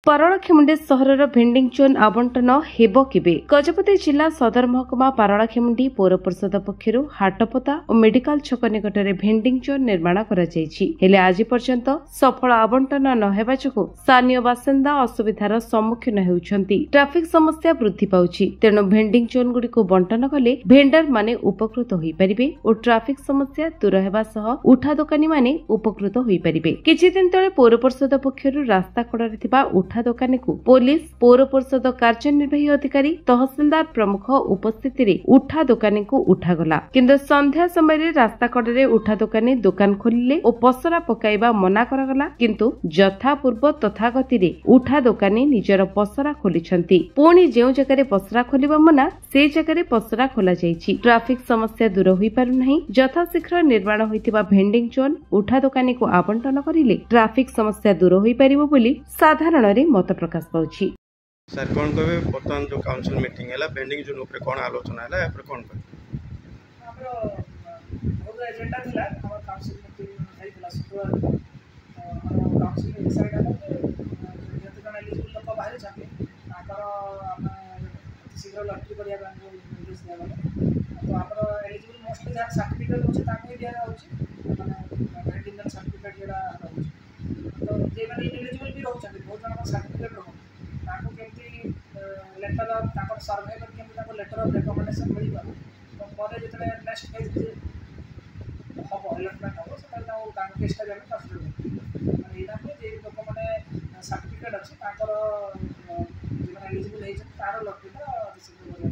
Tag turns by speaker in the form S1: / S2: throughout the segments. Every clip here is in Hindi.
S1: ପାରଳାଖେମୁଣ୍ଡି ସହରର ଭେଣ୍ଡିଂ ଜୋନ୍ ଆବଣ୍ଟନ ହେବ କେବେ? ଗଜପତି ଜିଲ୍ଲା ସଦର ମହକୁମା ପାରଳାଖେମୁଣ୍ଡି ପୌର ପରିଷଦ ପକ୍ଷରୁ ହାଟପତା ଓ ମେଡିକାଲ ଛକ ନିକଟରେ ଭେଣ୍ଡିଂ ଜୋନ୍ ନିର୍ମାଣ କରାଯାଇଛି। ହେଲେ ଆଜି ପର୍ଯ୍ୟନ୍ତ ସଫଳ ଆବଣ୍ଟନ ନ ହେବା ଯୋଗୁଁ ସ୍ଥାନୀୟ ବାସିନ୍ଦା ଅସୁବିଧାର ସମ୍ମୁଖୀନ ହେଉଛନ୍ତି। ଟ୍ରାଫିକ ସମସ୍ୟା ବୃଦ୍ଧି ପାଉଛି, ତେଣୁ ଭେଣ୍ଡିଂ ଜୋନ୍ ଗୁଡ଼ିକୁ ବଣ୍ଟନ କଲେ ଭେଣ୍ଡର ମାନେ ଉପକୃତ ହୋଇପାରିବେ ଓ ଟ୍ରାଫିକ ସମସ୍ୟା ଦୂର ହେବା ସହ ଉଠା ଦୋକାନୀ ମାନେ ଉପକୃତ ହୋଇପାରିବେ। କିଛି ଦିନ ତଳେ ପୌର ପରିଷଦ ପକ୍ଷରୁ ରାସ୍ତା କଡ଼ରେ ଥିବା ଉଠା ଦୋକାନୀ को पुलिस पौर परिषद कार्यनिर्वाही अधिकारी तहसिलदार प्रमुख उपस्थिति उठा दोकानी को उठागला, किंतु संध्या समय रास्ता कड़े उठा दोकानी दुकान खोलिले और पसरा पकाइबा मना करागला, किंतु यथा पूर्व तथागति उठा दोकानी निजर पसरा खोलिछंती। पुणी जेउ जगह पसरा खोलिबा मना से जगह पसरा खोला जाइछि। ट्राफिक समस्या दूर होई पारु नहीं। यथाशीघ्र निर्माण होइतिबा भेंडिंग जोन उठा दोकानी को आवंटन करिले ट्राफिक समस्या दूर होई परिबो बोली साधारण मत प्रकाश पाउछि।
S2: सर कौन कहबे बर्तमान जो काउंसिल मीटिंग है भेंडिंग जोन ऊपर कौन आलोचना है या कौन कहबे
S3: हमरो बहुत एजेंडा थिला हमर काउंसिल मीटिंग हेइतला शुक्रवार हमर काउंसिल डिसाइड हला जे जते एलिजिबल लोक बाहर छथि ताकर हम शीघ्र लॉटरी करिया बैंक निर्देश दिया गला। तो हमर एलिजिबल मोस्टली जा सर्टिफिकेट होछि ताके दिया होछि माने भेंडिंग सर्टिफिकेट जेडा होछि। तो जे माने एलिजिबल भी रहउछथि बहुत जन सर्टिफिकेट रहउ ताको केमती लेटर ताकर सर्वे कर केमती ताको लेटर ऑफ रिकमेंडेशन मिल पारो। तो परे जतले नेक्स्ट फेज हबो अलॉटमेंट हबो सेटा ताको ताको केसटा जाने कंसिडर माने एना पे जे लोक माने सर्टिफिकेट अछि ताकर जे माने एलिजिबल हे तार लॉटरीटा रिसीव करबा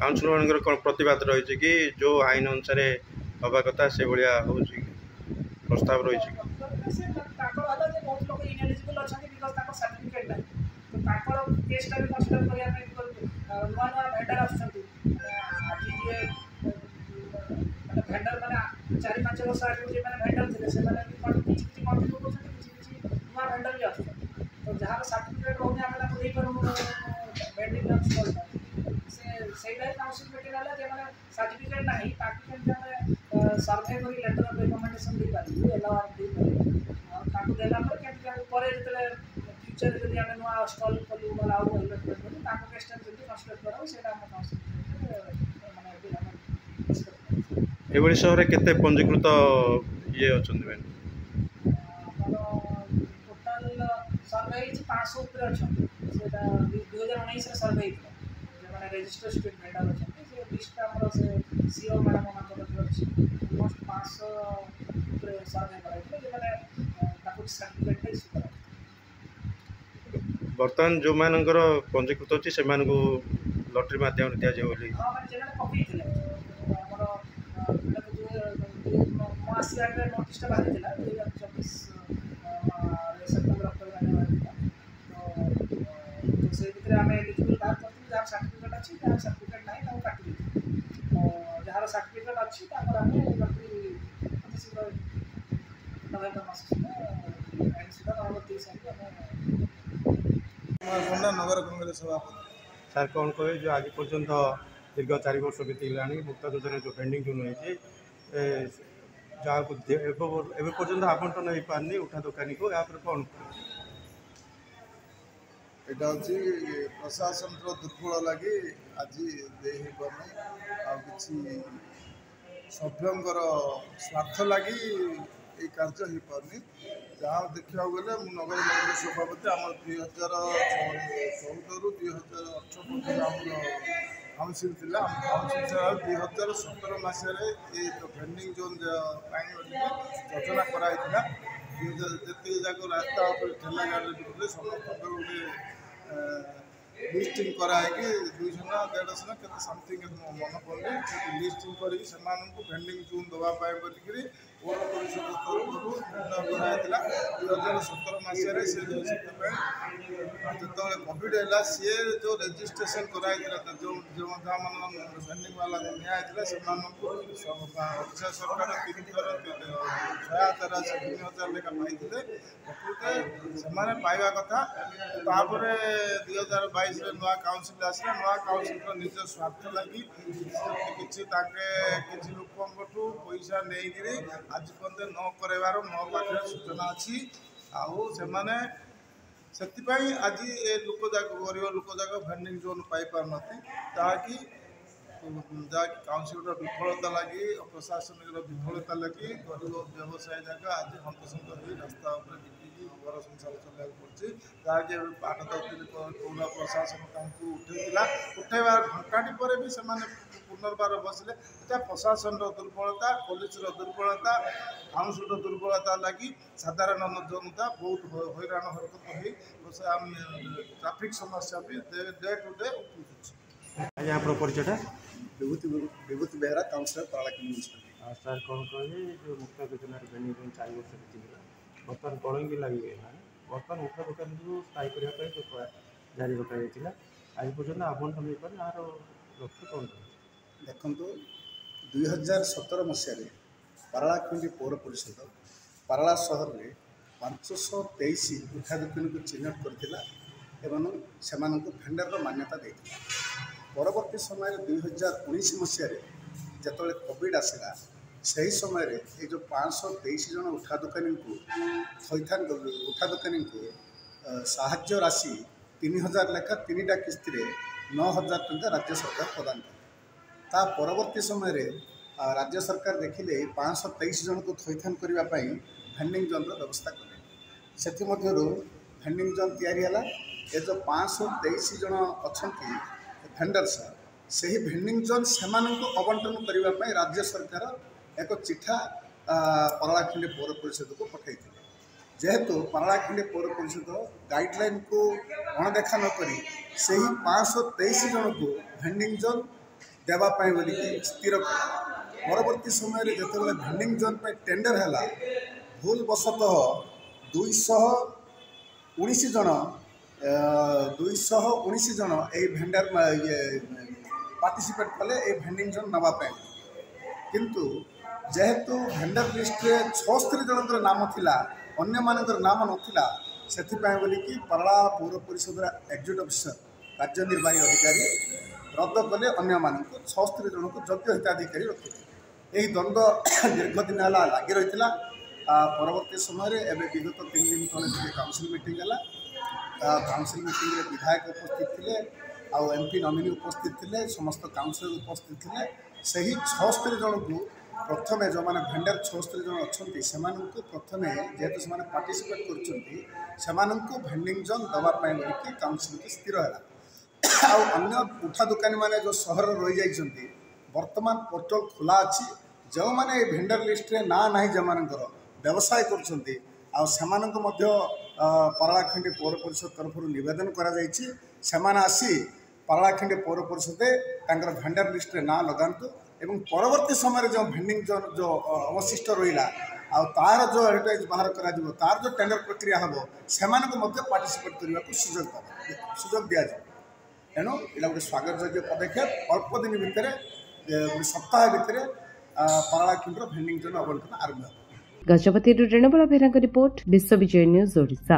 S2: काउंसिल मानकर कोन प्रतिवाद रही छै कि जो आईन अनुसार हवा कथा से भलिया होछि प्रस्ताव रही छै
S3: से ताकर वाला जे बहुत लोग इनएलिजिबल अछथि बिकॉज़ ताकर सर्टिफिकेट नै। तो ताकर केसटा भी कंसीडर करिया नै नुआ नुआ भेंडर आछथि आज जे माने भेंडर माने 4-5 वर्ष आगे जे माने भेंडर थिले से माने भी किछि कंट्रीब्यूट करछथि किछि नुआ भेंडर भी आछथि। तो जहां सर्टिफिकेट होने आमे ताको देई परु भेंडिंग स्टॉल से सेइडा काउंसिल मीटिंग हला जे माने सर्टिफिकेट नाही ताकि केमते हमें सर्वे करी लेटर ऑफ रिकमेंडेशन दे पारी एलआर दे पारी और ताको देला पर केमते ऊपर जतले फ्यूचर जदी हमें नुआ स्टॉल कलु वाला आउ इलेक्ट करू ताको क्वेश्चन जदी कंसीडर करू सेटा हम काउंसिल माने
S2: एबडी शहर केते पंजीकृत ये अछन बेन
S3: टोटल सर्वे 500 ऊपर अछन सेटा 2019 रे सर्वे जे माने रजिस्टर स्टेट भेंडर अछन से लिस्ट हमर से सीओ मैडम हमर तरफ अछि मोस्ट 500 ऊपर सर्वे कराइले जे माने ताको सर्टिफिकेट इशू करा।
S2: बर्तमान जो मानकर पंजीकृत अछि से मानको लॉटरी माध्यम दिया जे बोली
S3: हां माने जेना कॉपी थिले हमर मासिया रे नोटिसटा बाहर थिला 2024 सेप्टेम्बर अक्टोबर में बाहर थिला। तो से भितर हमें एलिजिबल बाहर करथि जहां सर्टिफिकेट अछि जहां सर्टिफिकेट नाही ताको काटि दे। तो जहां सर्टिफिकेट अछि ताकर हमें लॉटरी अति शीघ्र नवेम्बर मास में एंड सुधा नवेम्बर 30 आके
S4: हमें नगर कांग्रेस सभापति
S2: सर कौन कहे जो आज पर्यंत दीर्घ 4 वर्ष बीतला मुक्ता योजना जो पेंडिंग जोन होती जहाँ एवं पर्यंत आवंटन हो पारनी उठा दोकानी को यहाँ पर कौन
S4: यहाँ हूँ प्रशासन दुर्बल लगी आज दे सभ्यंकर स्वार्थ लगी ये कार्य हो पारनी। जहाँ देखा गले नगर कांग्रेस सभापति आम 2014 ରୁ 2018 काउंसिल थी काउंसिल 2017 मसीह भेंडिंग जोन योजना कराई जी जाक रास्ता ठेला गाड़ी समस्त गोटे लिस्टिंग कराई 200 ना 150 ना के समथिंग मन पड़े लिस्टिंग कर भेंडिंग जोन दवापाई बोलिकी पौर परिषद तरफ कराई 2017 मसीह जो कोविड है सी जो रजिस्ट्रेशन कराई जो जहाँ मन भेंडिंग वाला निया से ओडिशा सरकार 3 थर सहायता राशि 3000 लेखा पाई प्रकृत से पाइबा कथा। तापर 2022 नुआ काउंसिल आसला नुआ काउंसिल निज स्वार्थ लगी किसी लोक पैसा नहीं आज पर्यटन न करार मो पाखे सूचना अच्छी आउ से ସେଥିପାଇଁ ଆଜି ଏ ଲୋକ ଯାକ ଗରିବ ଲୋକ ଯାକ ଭେଣ୍ଡିଂ ଜୋନ୍ ପାଇପାରୁନାହାନ୍ତି ଯାହାକି କାଉନସିଲର ବିଫଳତା ଲାଗି ପ୍ରଶାସନିକର ବିଫଳତା ଲାଗି ଗରିବ ବ୍ୟବସାୟୀ ଯାକ ଆଜି ହନ୍ତସନ୍ତ ହୋଇ ରାସ୍ତା ଉପରେ ବିକିକି ଘର ସଂସାର ଚଲେଇବାକୁ ପଡ଼ୁଛି ଯାହାକି ଏବେ 8-10 ଦିନ ପୁରୁଣା ପ୍ରଶାସନ ତାଙ୍କୁ ଉଠେଇଥିଲା ଉଠେଇବା ଘଣ୍ଟାଟି ପରେ ବି ସେମାନେ ପୁନର୍ବାର ବସିଲେ ଏଟା ପ୍ରଶାସନର ଦୁର୍ବଳତା ପୋଲିସର ଦୁର୍ବଳତା କାଉନସିଲର ଦୁର୍ବଳତା ଲାଗି ସାଧାରଣ ଜନତା ବହୁତ ହଇରାଣ ହରକତ ହୋଇ ट्रैफिक समस्या भी डे टू डे उठुଛି।
S2: ଆଜ୍ଞା ଆପଣ ପରିଚୟଟା?
S5: विभूति बेहरा काउंसिलर पारालाखिंडी म्युनिसिपालिटी।
S2: ସାର୍ କ'ଣ କହିଲେ ଯେଉଁ ମୁକ୍ତା ଯୋଜନାରେ ଭେଣ୍ଡିଂ ଜୋନ୍ 4 ବର୍ଷ ବିତିଥିଲା ବର୍ତ୍ତମାନ କଳଙ୍ଗୀ ଲାଗିଗଲାଣି ବର୍ତ୍ତମାନ ଉଠା ଦୋକାନକୁ ସ୍ଥାୟୀ କରିବା ପାଇଁ ପ୍ରୟାସ ଜାରି ରଖାଯାଇଥିଲା ଆଜି ପର୍ଯ୍ୟନ୍ତ ଆବଣ୍ଟନ ହୋଇପାରେ ଏହାର ଲକ୍ଷ୍ୟ କ'ଣ ରହିଛି?
S5: ଦେଖନ୍ତୁ 2017 ମସିହାରେ ପାରାଲାଖିଣ୍ଡି ପୌର ପରିଷଦ ପାରାଲା ସହରରେ 523 ଉଠା ଦୋକାନୀକୁ ଚିହ୍ନଟ କରିଥିଲା ଏବଂ ସେମାନଙ୍କୁ ଭେଣ୍ଡରର ମାନ୍ୟତା ଦେଇଥିଲା। ପରବର୍ତ୍ତୀ ସମୟରେ 2019 ମସିହାରେ ଯେତେବେଳେ କୋଭିଡ଼ ଆସିଲା ସେହି ସମୟରେ ଏ ଯେଉଁ 523 ଜଣ ଉଠା ଦୋକାନୀଙ୍କୁ ସାହାଯ୍ୟ ରାଶି 3000 ଲେଖା 3ଟା କିସ୍ତିରେ 9000 ଟଙ୍କା ରାଜ୍ୟ ସରକାର ପ୍ରଦାନ କଲେ। ତା ପରବର୍ତ୍ତୀ ସମୟରେ ରାଜ୍ୟ ସରକାର ଦେଖିଲେ 523 ଜଣଙ୍କୁ ଥଇଥାନ କରିବା ପାଇଁ ଭେଣ୍ଡିଂ ଜୋନ୍ର ବ୍ୟବସ୍ଥା କଲେ। ସେଥିମଧ୍ୟରୁ ଭେଣ୍ଡିଂ ଜୋନ୍ ତିଆରି ହେଲା। ଏ ଯେଉଁ 523 ଜଣ ଅଛନ୍ତି ଭେଣ୍ଡର୍ସ ସେହି ଭେଣ୍ଡିଂ ଜୋନ୍ ସେମାନଙ୍କୁ ଅବଣ୍ଟନ କରିବା ପାଇଁ ରାଜ୍ୟ ସରକାର ଏକ ଚିଠା ପାରାଲାଖିଣ୍ଡି ପୌର ପରିଷଦକୁ ପଠାଇଥିଲେ। ଯେହେତୁ ପାରାଲାଖିଣ୍ଡି ପୌର ପରିଷଦ ଗାଇଡ଼ଲାଇନ୍କୁ ଅଣଦେଖା ନକରି ସେହି 523 ଜଣଙ୍କୁ ଭେଣ୍ଡିଂ ଜୋନ୍ ଦେବା ପାଇଁ ବୋଲିକି ସ୍ଥିର କଲା। ପରବର୍ତ୍ତୀ ସମୟରେ ଯେତେବେଳେ ଭେଣ୍ଡିଂ ଜୋନ୍ ପାଇଁ ଟେଣ୍ଡର ହେଲା ଭୁଲବଶତଃ 219 ଜଣ এই ভেন্ডার পার্টিসিপেট কলে এই ভেন্ডিং জোন নেওয়া পাই কিন্তু যেহেতু ভেন্ডার লিস্টে 76 জনଙ୍କର নাম ଥିଲା ଅନ୍ୟମାନଙ୍କର ନାମ ନଥିଲା ସେଥିପାଇଁ ବୋଲିକି ପାରଳା ପୌର ପରିଷଦର ଏକ୍ଜିକ୍ୟୁଟିଭ୍ ଅଫିସର କାର୍ଯ୍ୟନିର୍ବାହୀ ଅଧିକାରୀ ରଦ୍ଦ କଲେ ଅନ୍ୟମାନଙ୍କୁ 76 ଜଣଙ୍କୁ ଯୋଗ୍ୟ ହିତାଧିକାରୀ ରଖିଲେ। ଏହି ଦ୍ୱନ୍ଦ୍ୱ ଦୀର୍ଘ ଦିନ ହେଲା ଲାଗି ରହିଥିଲା। ପରବର୍ତ୍ତୀ ସମୟରେ ଏବେ ବିଗତ 3 ଦିନ ତଳେ ଟିକେ କାଉନସିଲ୍ ମିଟିଂ ହେଲା। काउंसिल मीटिंग रे विधायक उपस्थित थे आउ एमपी नॉमिनी उपस्थित थे समस्त काउंसिलर उपस्थित थे सही 76 जन को प्रथम जो मैंने भेंडर 76 जन अच्छा से प्रथम जेहेतु से पार्टिसिपेट कर भेंडिंग जोन दवापाई बोलिकी काउंसिल की स्थिर है। अन्य उठा दुकानी मैंने जो सहर रही जाइए वर्तमान पोर्टल खोला अच्छी जो मैंने भेंडर लिस्ट रे ना ना जो व्यवसाय कर पारालाखिंडी पौर परिषद तरफ नवेदन आसी पारालाखिंडी पौर परिषद भेंडर लिस्ट रे ना लगातु एवं परवर्ती समय जो भेंडिंग जोन जो अवशिष्ट रहा तार जो एडवर्टाइज बाहर करा तार जो टेंडर प्रक्रिया हम से पार्टिसिपेट करने को सुजोग दि तेणु यहाँ गोटे स्वागत योग्य पदक्षेप अल्प दिन भितर सप्ताह भितर पारालाखिंडी भेंडिंग जोन आवंटन आरंभ।
S1: गजपति रेणुबला बेहरा रिपोर्ट विश्व विजय न्यूज ओडिशा।